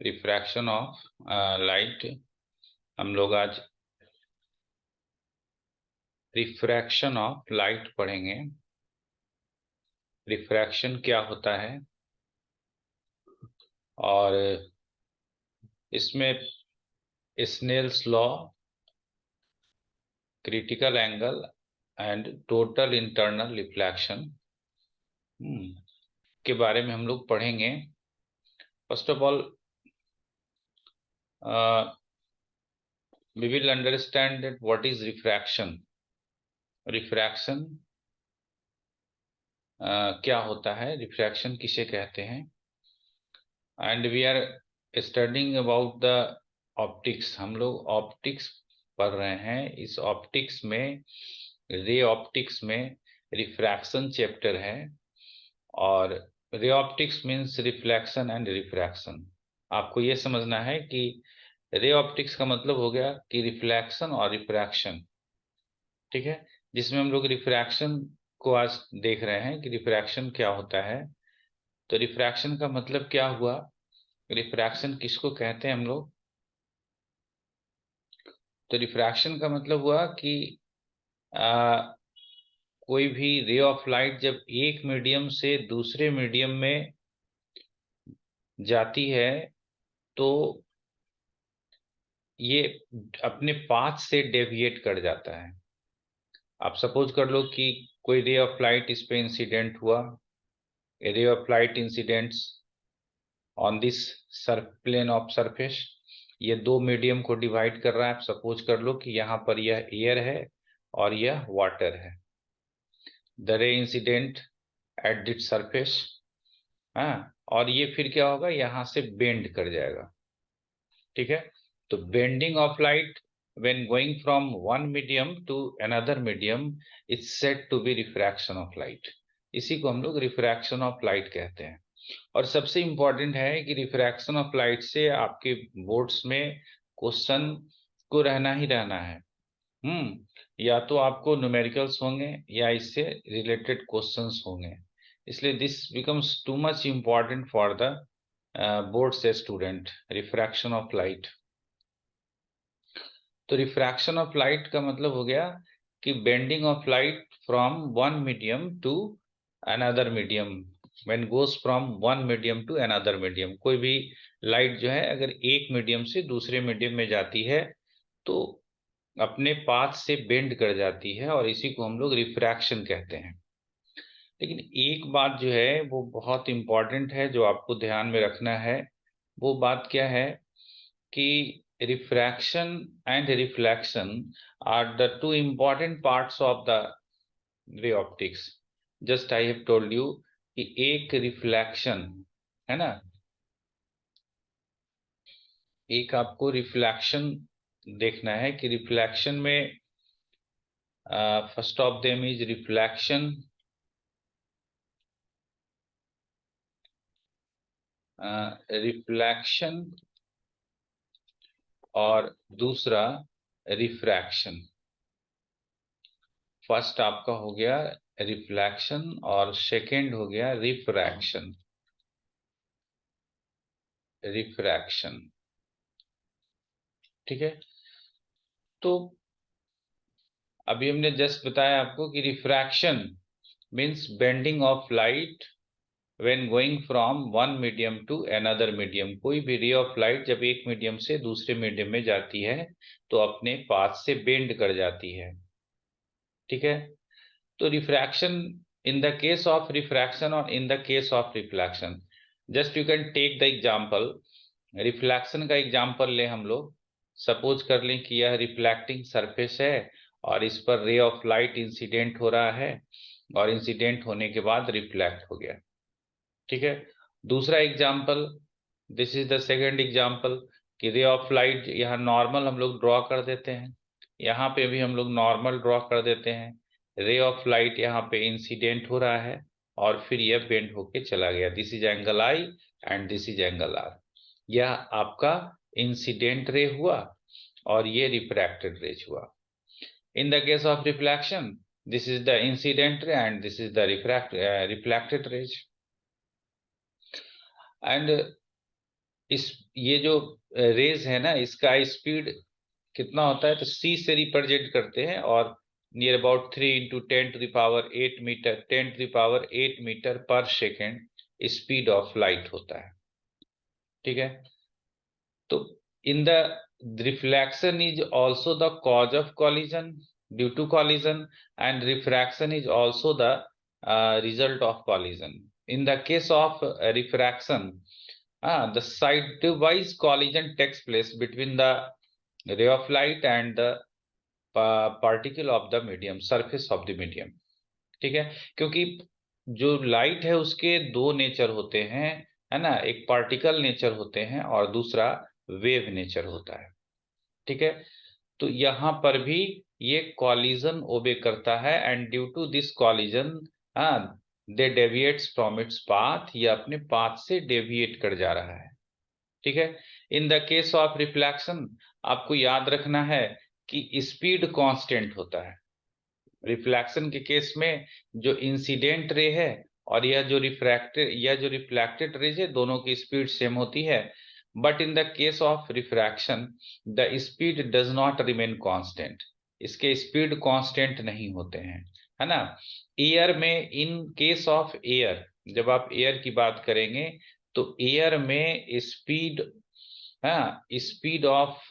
Refraction of light. हम लोग आज रिफ्रैक्शन ऑफ लाइट पढ़ेंगे। रिफ्रैक्शन क्या होता है और इसमें Snell's law, critical angle and total internal reflection के बारे में हम लोग पढ़ेंगे। First of all we will understand that what is refraction. Refraction क्या होता है, रिफ्रैक्शन किसे कहते हैं, and we are studying about the optics. हम लोग ऑप्टिक्स पढ़ रहे हैं। इस ऑप्टिक्स में, रे ऑप्टिक्स में रिफ्रैक्शन चैप्टर है और ray optics means reflection and refraction. आपको ये समझना है कि रे ऑप्टिक्स का मतलब हो गया कि रिफ्लेक्शन और रिफ्रैक्शन, ठीक है, जिसमें हम लोग रिफ्रैक्शन को आज देख रहे हैं कि रिफ्रैक्शन क्या होता है। तो रिफ्रैक्शन का मतलब क्या हुआ, रिफ्रैक्शन किसको कहते हैं हम लोग। तो रिफ्रैक्शन का मतलब हुआ कि आ, कोई भी रे ऑफ लाइट जब एक मीडियम से दूसरे मीडियम में जाती है तो ये अपने पाथ से डेविएट कर जाता है। आप सपोज कर लो कि कोई रे ऑफ लाइट इस पे इंसिडेंट हुआ, ray of light incidents on this plane of surface. ये दो मीडियम को डिवाइड कर रहा है। आप सपोज कर लो कि यहाँ पर यह एयर है और यह वाटर है। The ray incident at this surface, हाँ, और ये फिर क्या होगा, यहाँ से बेंड कर जाएगा, ठीक है। तो bending of light when going from one medium to another medium is said to be refraction of light। इसी को हम लोग रिफ्रैक्शन ऑफ लाइट कहते हैं। और सबसे इंपॉर्टेंट है कि रिफ्रैक्शन ऑफ लाइट से आपके बोर्ड्स में क्वेश्चन को रहना ही रहना है। या तो आपको न्यूमेरिकल्स होंगे या इससे रिलेटेड क्वेश्चंस होंगे। इसलिए this becomes too much important for the board से स्टूडेंट, रिफ्रैक्शन ऑफ लाइट। तो रिफ्रैक्शन ऑफ लाइट का मतलब हो गया कि bending of light from one medium to another medium, when goes from one medium to another medium. कोई भी light जो है अगर एक मीडियम से दूसरे मीडियम में जाती है तो अपने पाथ से बेंड कर जाती है और इसी को हम लोग रिफ्रैक्शन कहते हैं। लेकिन एक बात जो है वो बहुत इंपॉर्टेंट है, जो आपको ध्यान में रखना है। वो बात क्या है कि refraction and reflection are the two important parts of the ray optics. Just I have told you कि एक रिफ्लेक्शन है ना, एक आपको रिफ्लेक्शन देखना है कि रिफ्लेक्शन में first of them is reflection, reflection और दूसरा रिफ्रैक्शन। फर्स्ट आपका हो गया रिफ्लेक्शन और सेकंड हो गया रिफ्रैक्शन। रिफ्रैक्शन, ठीक है। तो अभी हमने जस्ट बताया आपको कि refraction means bending of light when going from one medium to another medium. कोई भी रे ऑफ लाइट जब एक मीडियम से दूसरे मीडियम में जाती है तो अपने पाथ से बेंड कर जाती है, ठीक है। तो refraction in the case of refraction और in the case of reflection, just you can take the example. Reflection का एग्जांपल ले हम लोग। सपोज कर लें कि यह रिफ्लेक्टिंग सरफेस है और इस पर रे ऑफ लाइट इंसिडेंट हो रहा है और इंसिडेंट होने के बाद रिफ्लेक्ट हो गया, ठीक है। दूसरा example, this is the second example, कि रे ऑफ लाइट यहाँ नॉर्मल हम लोग ड्रॉ कर देते हैं, यहाँ पे भी हम लोग नॉर्मल ड्रॉ कर देते हैं। रे ऑफ लाइट यहाँ पे इंसिडेंट हो रहा है और फिर यह बेंड होके चला गया। This is angle I and this is angle R. यह आपका इंसिडेंट रे हुआ और ये रिफ्रैक्टेड रेज हुआ। इन the case of reflection, this is the incident ray and this is the reflected raise. And इस ये जो रेज है ना, इसका स्पीड कितना होता है, तो c से रिप्रेजेंट करते हैं, और नियर अबाउट 3 × 10⁸ मीटर 10⁸ पर सेकेंड स्पीड ऑफ लाइट होता है। ठीक है, तो in the reflection is also the cause of collision, due to collision, and refraction is also the result of collision. In the case of refraction, the sidewise collision takes place between the ray of light and the particle of the medium, surface of the medium। ठीक है, क्योंकि जो light है उसके दो nature होते हैं, है ना, एक पार्टिकल नेचर होते हैं और दूसरा वेव नेचर होता है। ठीक है, तो यहाँ पर भी ये कॉलिजन ओबे करता है, and due to this collision they deviates from its path, ये अपने पाथ से डेविएट कर जा रहा है। ठीक है, इन द केस ऑफ रिफ्लेक्शन आपको याद रखना है कि स्पीड कांस्टेंट होता है। रिफ्लेक्शन के केस में जो इंसिडेंट रे है और यह जो रिफ्लेक्टेड रेज है, दोनों की स्पीड सेम होती है। But in the case of refraction the speed does not remain constant, इसके स्पीड कांस्टेंट नहीं होते हैं, है ना। एयर में, इन केस ऑफ एयर, जब आप एयर की बात करेंगे तो एयर में स्पीड, हाँ, स्पीड ऑफ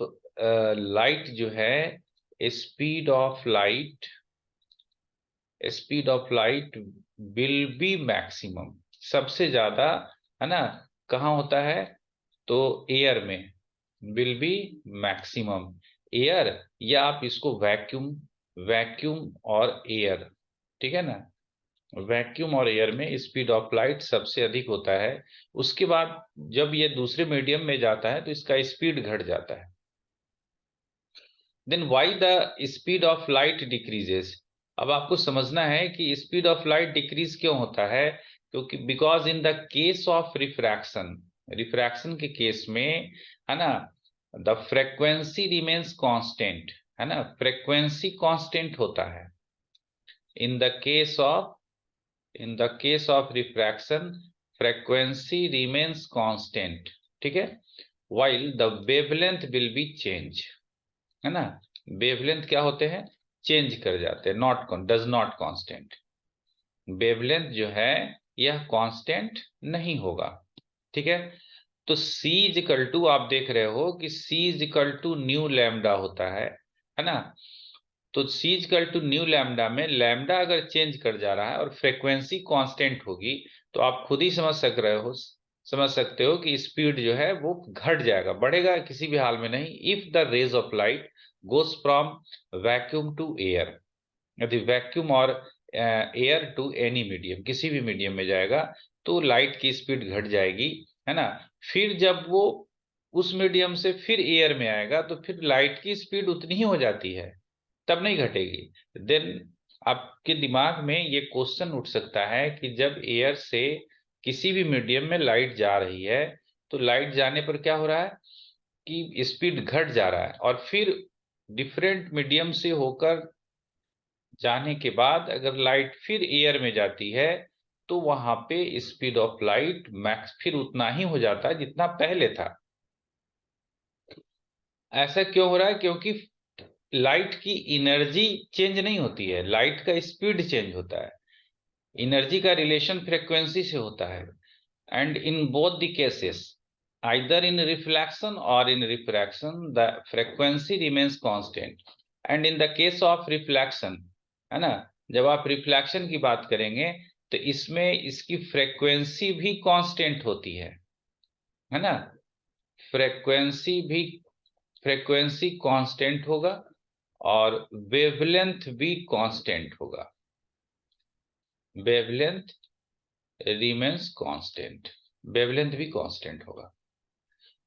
लाइट जो है, speed of light will B maximum, सबसे ज्यादा, है ना, कहाँ होता है, तो एयर में विल बी मैक्सिमम। एयर, या आप इसको वैक्यूम और एयर, ठीक है ना, वैक्यूम और एयर में स्पीड ऑफ लाइट सबसे अधिक होता है। उसके बाद जब ये दूसरे मीडियम में जाता है तो इसका स्पीड घट जाता है। Then why the speed of light decreases. अब आपको समझना है कि स्पीड ऑफ लाइट डिक्रीज क्यों होता है, क्योंकि because in the case of refraction के केस में, है ना, द फ्रीक्वेंसी रिमेन्स कांस्टेंट, है ना, फ्रीक्वेंसी कांस्टेंट होता है। इन the case of refraction frequency remains constant, ठीक है, while the wavelength will be change, है ना, वेवलेंथ क्या होते हैं, चेंज कर जाते हैं, डज नॉट कांस्टेंट। वेवलेंथ जो है यह कांस्टेंट नहीं होगा। ठीक है, तो c इज इक्वल टू, आप देख रहे हो कि c is equal to nu lambda होता है ना। तो c is equal to nu lambda में लैम्डा अगर चेंज कर जा रहा है और फ्रीक्वेंसी कांस्टेंट होगी, तो आप खुद ही समझ सकते हो कि स्पीड जो है वो घट जाएगा, बढ़ेगा किसी भी हाल में नहीं। If the rays of light goes from vacuum to air, यदि वैक्यूम और एयर टू एनी मीडियम, किसी भी मीडियम में जाएगा तो लाइट की स्पीड घट जाएगी, है ना। फिर जब वो उस मीडियम से फिर एयर में आएगा तो फिर लाइट की स्पीड उतनी ही हो जाती है, तब नहीं घटेगी। देन आपके दिमाग में ये क्वेश्चन उठ सकता है कि जब एयर से किसी भी मीडियम में लाइट जा रही है, तो लाइट जाने पर क्या हो रहा है कि स्पीड घट जा रहा है, और फिर डिफरेंट मीडियम से होकर जाने के बाद अगर लाइट फिर एयर में जाती है, तो वहां पे स्पीड ऑफ लाइट मैक्स फिर उतना ही हो जाता है जितना पहले था। ऐसा क्यों हो रहा है, क्योंकि लाइट की एनर्जी चेंज नहीं होती है, लाइट का स्पीड चेंज होता है। एनर्जी का रिलेशन फ्रीक्वेंसी से होता है, and in both the cases, either in reflection और in refraction, the frequency remains constant. And in the case of reflection, है ना, जब आप रिफ्लेक्शन की बात करेंगे तो इसमें इसकी फ्रीक्वेंसी भी कांस्टेंट होती है ना, फ्रीक्वेंसी कांस्टेंट होगा और वेवलेंथ भी कांस्टेंट होगा, वेवलेंथ रिमेन्स कांस्टेंट, वेवलेंथ भी कांस्टेंट होगा।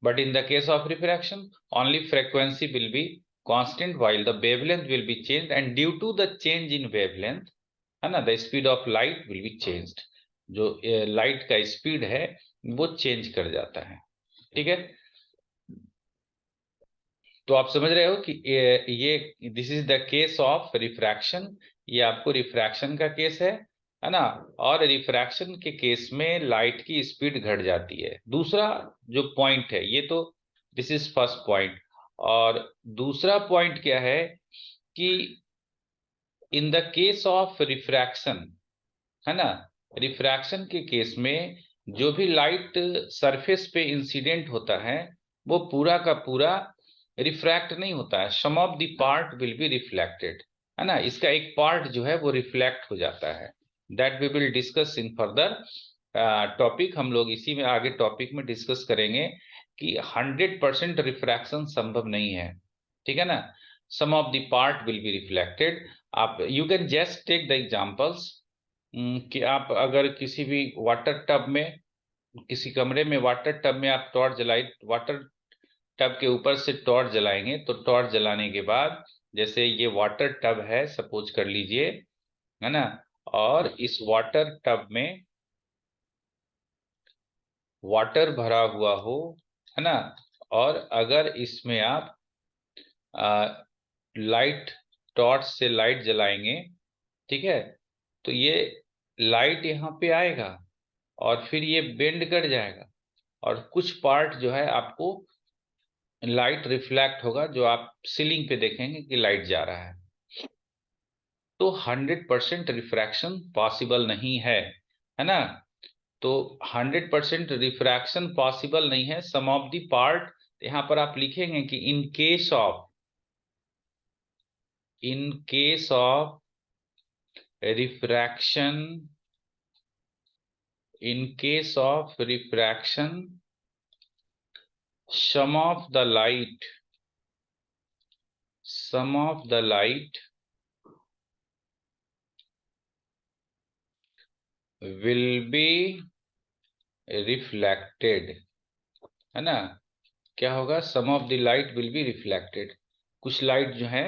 But in the case of refraction only frequency will be constant while the wavelength will be changed, and due to the change in wavelength, है ना, the speed of light will be changed, जो light का speed है वो change कर जाता है। ठीक है, तो आप समझ रहे हो कि ये this is the case of refraction, ये आपको रिफ्रैक्शन का केस है है ना, और रिफ्रैक्शन के केस में लाइट की स्पीड घट जाती है। दूसरा जो पॉइंट है, ये तो दिस इज फर्स्ट पॉइंट, और दूसरा पॉइंट क्या है कि इन द केस ऑफ रिफ्रैक्शन, है ना, रिफ्रैक्शन के केस में जो भी लाइट सरफेस पे इंसिडेंट होता है वो पूरा का पूरा रिफ्रैक्ट नहीं होता है, some of the part will be reflected, है ना, इसका एक पार्ट जो है वो रिफ्लेक्ट हो जाता है। That we will discuss in further topic, हम लोग इसी में आगे टॉपिक में डिस्कस करेंगे कि 100% रिफ्रैक्शन संभव नहीं है, ठीक है ना, some of the part will be reflected. आप you can just take the examples कि आप अगर किसी भी वाटर टब में, किसी कमरे में वाटर टब में आप टॉर्च जलाई, वाटर टब के ऊपर से टॉर्च जलाएंगे, तो टॉर्च जलाने के बाद जैसे ये वाटर टब है सपोज कर लीजिए, है ना, और इस वाटर टब में वाटर भरा हुआ हो, है ना, और अगर इसमें आप लाइट, टॉर्च से लाइट जलाएंगे, ठीक है, तो ये लाइट यहाँ पे आएगा और फिर ये बेंड कर जाएगा और कुछ पार्ट जो है आपको लाइट रिफ्लेक्ट होगा, जो आप सीलिंग पे देखेंगे कि लाइट जा रहा है। तो 100% रिफ्रैक्शन पॉसिबल नहीं है ना, तो 100% रिफ्रैक्शन पॉसिबल नहीं है, सम ऑफ द पार्ट, यहाँ पर आप लिखेंगे कि in case of refraction, in case of refraction some of the light will be reflected, है ना, क्या होगा, some of the light will be reflected, कुछ लाइट जो है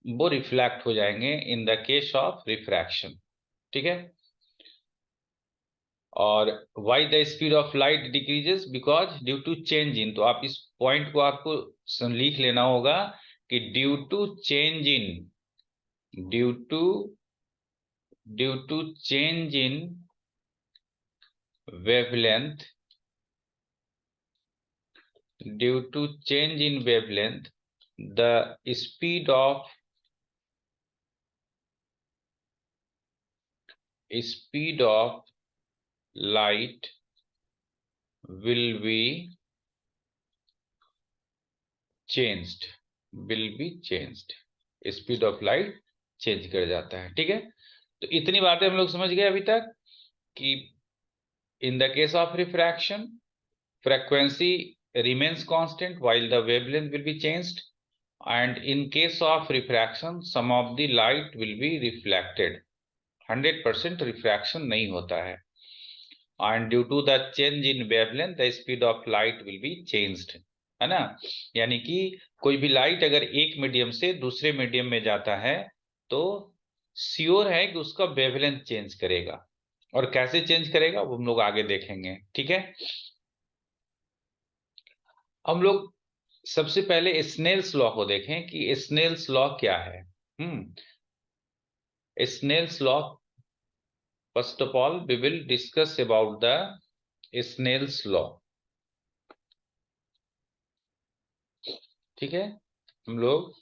वो रिफ्लेक्ट हो जाएंगे in the case of refraction, ठीक है। और why the speed of light decreases, because due to change in, तो आप इस पॉइंट को आपको लिख लेना होगा कि due to change in, due to change in wavelength, due to change in wavelength, the speed of light will be changed, speed of light change कर जाता है, ठीक है। तो इतनी बातें हम लोग समझ गए अभी तक कि इन the case of refraction frequency remains constant while the wavelength will be changed, and in case of refraction some of the light will be reflected, 100% refraction नहीं होता है, and due to the change in wavelength the speed of light will be changed, है ना, यानी कि कोई भी light अगर एक मीडियम से दूसरे मीडियम में जाता है तो श्योर है कि उसका वेवलेंथ चेंज करेगा, और कैसे चेंज करेगा वो हम लोग आगे देखेंगे, ठीक है। हम लोग सबसे पहले स्नेल्स लॉ को देखें कि स्नेल्स लॉ क्या है। Snell's law, first of all we will discuss about the Snell's law, ठीक है, हम लोग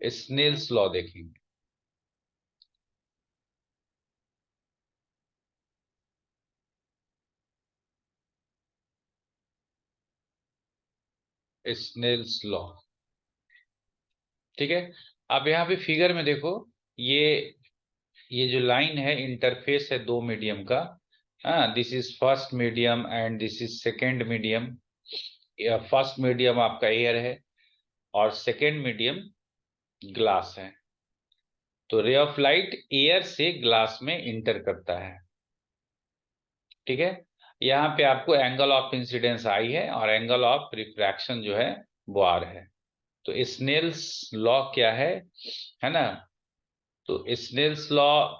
स्नेल्स लॉ देखेंगे। स्नेल्स लॉ, ठीक है। अब यहाँ पे फिगर में देखो, ये जो लाइन है इंटरफेस है दो मीडियम का, हाँ, this is first medium and this is second medium. First medium आपका एयर है और सेकेंड मीडियम ग्लास है, तो रे ऑफ लाइट एयर से ग्लास में इंटर करता है, ठीक है। यहाँ पे आपको एंगल ऑफ इंसिडेंस आई है और एंगल ऑफ रिफ्रैक्शन जो है वो आर है। तो स्नेल्स लॉ क्या है ना, तो स्नेल्स लॉ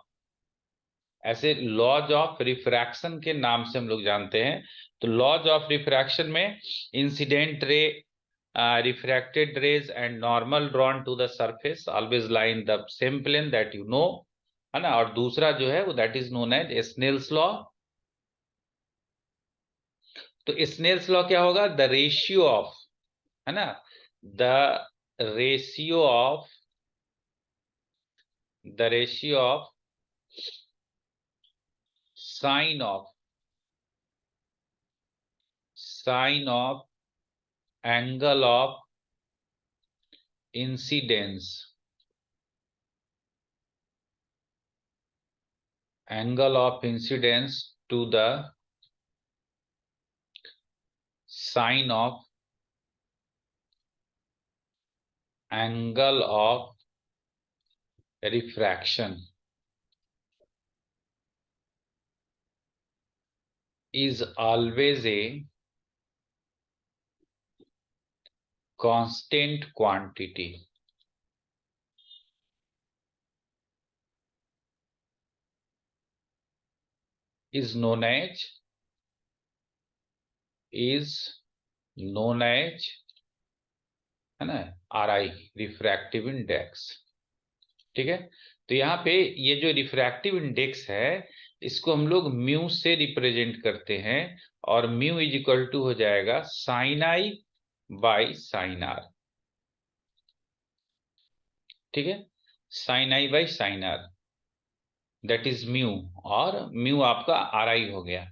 ऐसे लॉज ऑफ रिफ्रैक्शन के नाम से हम लोग जानते हैं। तो लॉज ऑफ रिफ्रैक्शन में incident ray, refracted rays and normal drawn to the surface always lie in the same plane, that you know, है ना, और दूसरा जो है वो that is known as Snell's law. तो स्नेल्स लॉ क्या होगा? द रेशियो ऑफ, है ना, the ratio of sine of angle of incidence to the sine of angle of refraction is always a constant quantity, is known as है ना RI, refractive index. ठीक है, तो यहाँ पे ये जो रिफ्रैक्टिव इंडेक्स है इसको हम लोग म्यू से रिप्रेजेंट करते हैं, और म्यू इज इक्वल टू हो जाएगा sine I by sine R. ठीक है, sine I by sine R that is mu, और म्यू आपका RI हो गया।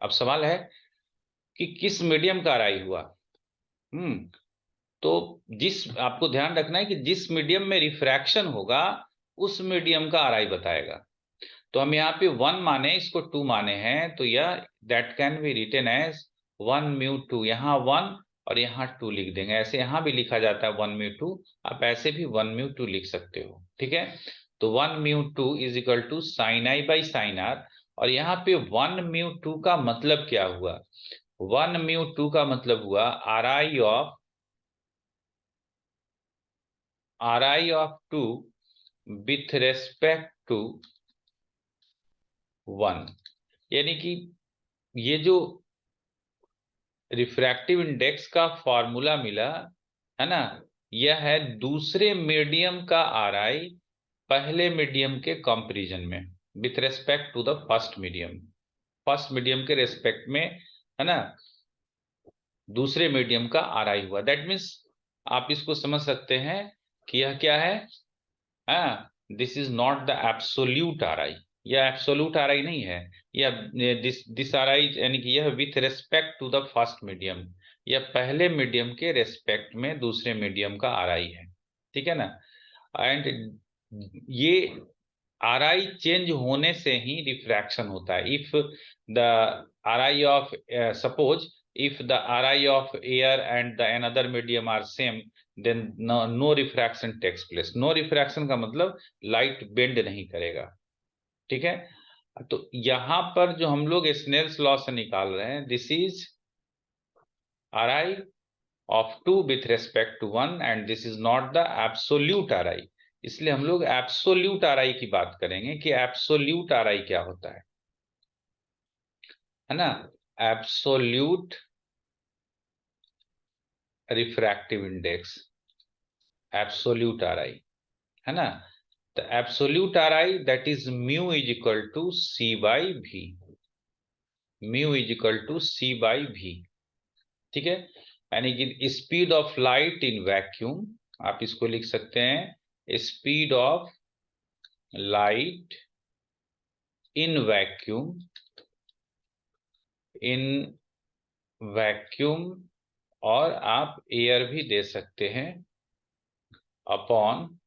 अब सवाल है कि किस मीडियम का RI हुआ। तो जिस आपको ध्यान रखना है कि जिस मीडियम में रिफ्रैक्शन होगा उस मीडियम का RI बताएगा। तो हम यहाँ पे 1 माने, इसको 2 माने हैं, तो यह that can be written as 1 mu 2, यहाँ 1 और यहाँ 2 लिख देंगे। ऐसे यहाँ भी लिखा जाता है 1 म्यू 2, आप ऐसे भी 1 म्यू 2 लिख सकते हो। ठीक है, तो 1 mu 2 is equal to sine I by sine R. और यहाँ पे 1 म्यू 2 का मतलब क्या हुआ? 1 म्यू 2 का मतलब हुआ RI of 2 with respect to 1, यानी कि ये जो रिफ्रैक्टिव इंडेक्स का फॉर्मूला मिला है ना, यह है दूसरे मीडियम का RI पहले मीडियम के कंपैरिजन में, with respect to the first medium के रेस्पेक्ट में, है ना, दूसरे मीडियम का RI हुआ। दैट मीन्स आप इसको समझ सकते हैं कि यह क्या है, this is not the absolute RI, यह एब्सोल्यूट RI नहीं है। यह दिस RI यानी कि यह with respect to the first medium, यह पहले मीडियम के रेस्पेक्ट में दूसरे मीडियम का RI है। ठीक है ना, एंड ये RI चेंज होने से ही रिफ्रैक्शन होता है। If the RI of suppose if the RI of air and the another medium are same, then no refraction takes place। no refraction का मतलब लाइट बेंड नहीं करेगा। ठीक है, तो यहां पर जो हम लोग स्नेल्स लॉ से निकाल रहे हैं, this is RI of 2 with respect to 1 and this is not the absolute RI। इसलिए हम लोग एब्सोल्यूट RI की बात करेंगे कि एब्सोल्यूट RI क्या होता है ना, absolute refractive index, absolute RI, है ना। तो absolute RI that is mu is equal to C by V, mu is equal to C by V। ठीक है, यानी कि speed of light in vacuum, आप इसको लिख सकते हैं speed of light in vacuum, और आप एयर भी दे सकते हैं, upon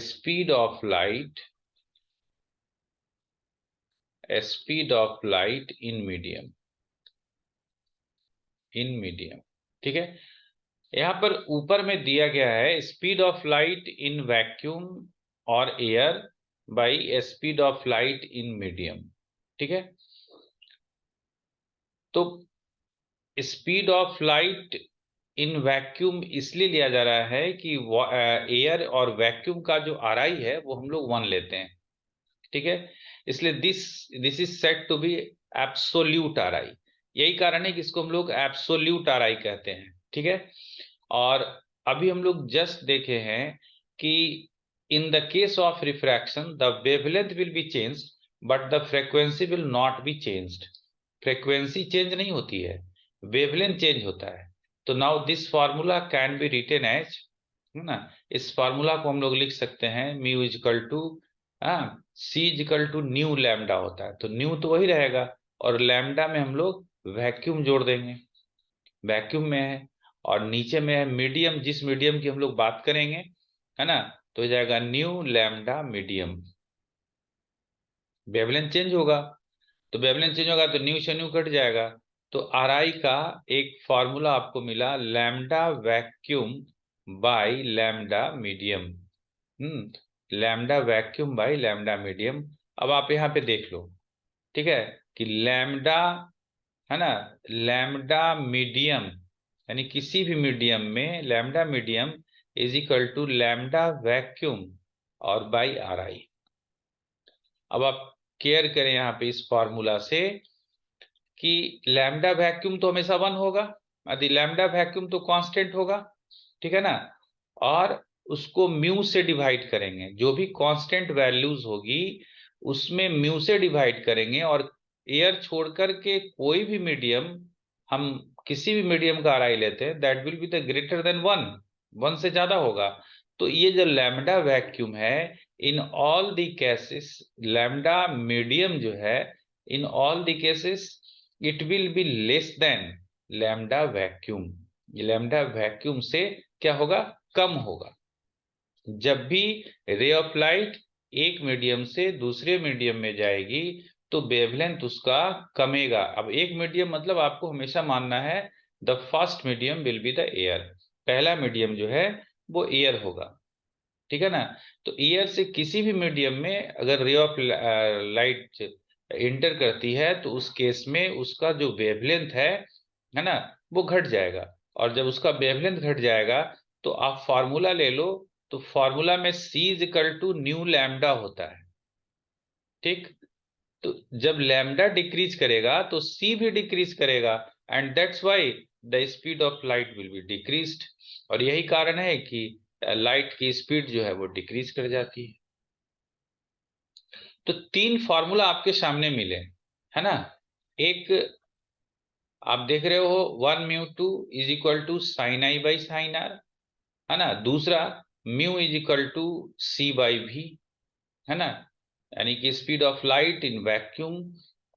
speed of light in medium. ठीक है, यहाँ पर ऊपर में दिया गया है speed of light in vacuum और air by speed of light in medium. ठीक है, तो speed of light in vacuum इसलिए लिया जा रहा है कि एयर और वैक्यूम का जो RI है वो हम लोग 1 लेते हैं। ठीक है, इसलिए this is set to be absolute RI। यही कारण है कि इसको हम लोग एब्सोल्यूट RI कहते हैं। ठीक है, और अभी हम लोग जस्ट देखे हैं कि in the case of refraction, the wavelength will be changed, but the frequency will not be changed. Frequency change नहीं होती है, wavelength change होता है. तो now this formula can be written as, है ना, इस फॉर्मूला को हम लोग लिख सकते हैं mu is equal to C is equal to nu lambda होता है. तो न्यू तो वही रहेगा और लैम्डा में हम लोग वैक्यूम जोड़ देंगे, वैक्यूम में है, और नीचे में है मीडियम, जिस मीडियम की हम लोग बात करेंगे, है ना, तो हो जाएगा new lambda medium. Wavelength change होगा, तो वेवलेंथ चेंज होगा तो न्यू से न्यू कट जाएगा. तो आर आई का एक फॉर्मूला आपको मिला, lambda vacuum by lambda medium. Lambda vacuum by lambda medium. अब आप यहाँ पे देख लो, ठीक है, कि लैम्डा, है ना, लैम्डा मीडियम यानी किसी भी मीडियम में lambda medium is equal to lambda vacuum और बाई आर आई. अब आप केयर करें यहाँ पे इस फॉर्मूला से कि लैम्डा वैक्यूम तो हमेशा 1 होगा, यदि लैम्डा वैक्यूम तो कांस्टेंट होगा, ठीक है ना, और उसको म्यू से डिवाइड करेंगे, जो भी कांस्टेंट वैल्यूज होगी उसमें म्यू से डिवाइड करेंगे, और एयर छोड़ करके कोई भी मीडियम, हम किसी भी मीडियम का आरआई लेते हैं, that will be the greater than 1 से ज्यादा होगा. तो ये जो लैम्डा वैक्यूम है, in all the cases lambda medium जो है, in all the cases it will be less than lambda vacuum. Lambda vacuum से क्या होगा, कम होगा. जब भी रे ऑफ लाइट एक मीडियम से दूसरे मीडियम में जाएगी तो वेवलेंथ उसका कमेगा. अब एक मीडियम मतलब आपको हमेशा मानना है the first medium will be the air, पहला मीडियम जो है वो एयर होगा, ठीक है ना. तो एयर से किसी भी मीडियम में अगर रे ऑफ लाइट इंटर करती है तो उस केस में उसका जो वेवलेंथ है ना, वो घट जाएगा. और जब उसका वेवलेंथ घट जाएगा तो आप फॉर्मूला ले लो, तो फॉर्मूला में C is equal to nu lambda होता है, ठीक. तो जब लैम्डा डिक्रीज करेगा तो C भी डिक्रीज करेगा, and that's why the speed of light will B decreased. और यही कारण है कि लाइट की स्पीड जो है वो डिक्रीज कर जाती है. तो 3 फॉर्मूला आपके सामने मिले, है ना. एक आप देख रहे हो 1 mu 2 is equal to sine I by sine r, है ना. दूसरा mu is equal to c by v, है ना, यानी कि speed of light in vacuum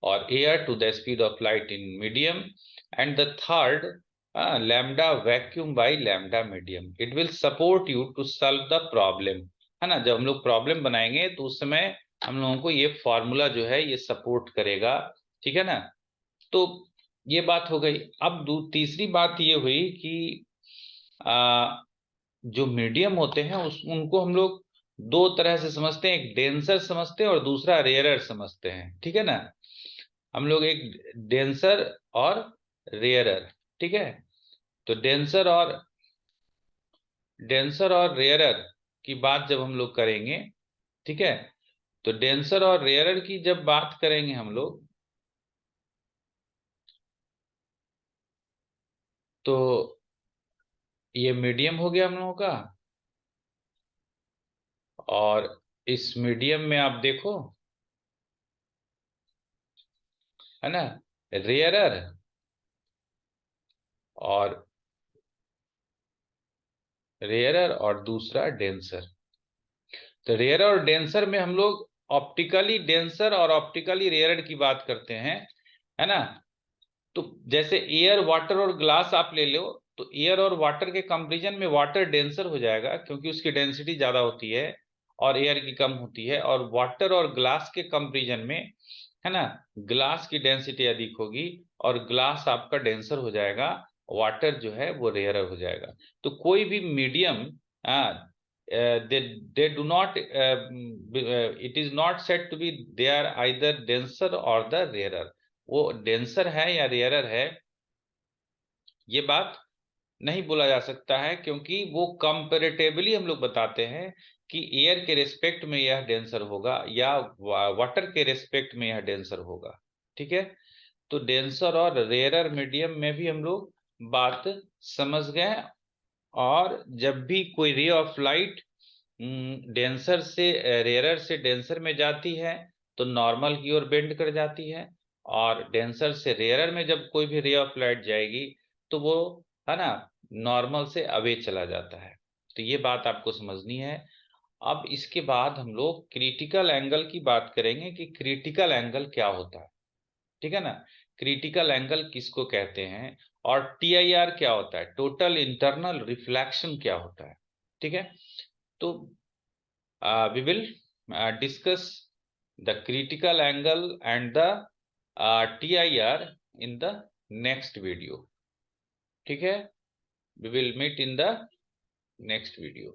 और air to the speed of light in medium. And the third lambda vacuum by lambda medium. It will support you to solve the problem, है ना. जब हम लोग प्रॉब्लम बनाएंगे तो उस समय हम लोगों को ये फॉर्मूला जो है ये सपोर्ट करेगा, ठीक है ना. तो ये बात हो गई. अब तीसरी बात ये हुई कि जो मीडियम होते हैं उनको हम लोग दो तरह से समझते हैं, एक डेंसर समझते हैं और दूसरा रेयरर समझते हैं, ठीक है ना. हम लोग एक डेंसर और रेयरर, ठीक है. तो डेंसर और रेयरर की बात जब हम लोग करेंगे, ठीक है, तो डेंसर और रेयरर की जब बात करेंगे हम लोग, तो ये मीडियम हो गया हम लोगों का, और इस मीडियम में आप देखो, है ना, रेयरर और दूसरा डेंसर. तो रेयर और डेंसर में हम लोग ऑप्टिकली डेंसर और ऑप्टिकली रेयर की बात करते हैं, है ना. तो जैसे एयर, वाटर और ग्लास आप ले लो, तो एयर और वाटर के कंपैरिजन में वाटर डेंसर हो जाएगा क्योंकि उसकी डेंसिटी ज्यादा होती है और एयर की कम होती है. और वाटर और ग्लास के कंपैरिजन में, है ना, ग्लास की डेंसिटी अधिक होगी और ग्लास आपका डेंसर हो जाएगा, वाटर जो है वो रेयर हो जाएगा. तो कोई भी medium, they do not it is not said to be they are either denser or the rarer. वो डेंसर है या रेयरर है ये बात नहीं बोला जा सकता है, क्योंकि वो कंपैरेटिवली हम लोग बताते हैं कि एयर के रेस्पेक्ट में यह डेंसर होगा या वाटर के रेस्पेक्ट में यह डेंसर होगा, ठीक है. तो डेंसर और रेयरर मीडियम में भी हम लोग बात समझ गए. और जब भी कोई रे ऑफ लाइट डेंसर से रेयरर से डेंसर में जाती है तो नॉर्मल की ओर बेंड कर जाती है, और डेंसर से रेयरर में जब कोई भी रे ऑफ लाइट जाएगी तो वो है ना नॉर्मल से अवे चला जाता है। तो ये बात आपको समझनी है। अब इसके बाद हम लोग क्रिटिकल एंगल की बात करेंगे कि क्रिटिकल एंगल क्या होता है, ठीक है ना। क्रिटिकल एंगल किसको कहते हैं, और टीआईआर क्या होता है, टोटल इंटरनल रिफ्लेक्शन क्या होता है, ठीक है। तो we will discuss the critical angle and the TIR in the next video. ठीक है, we will meet in the next video.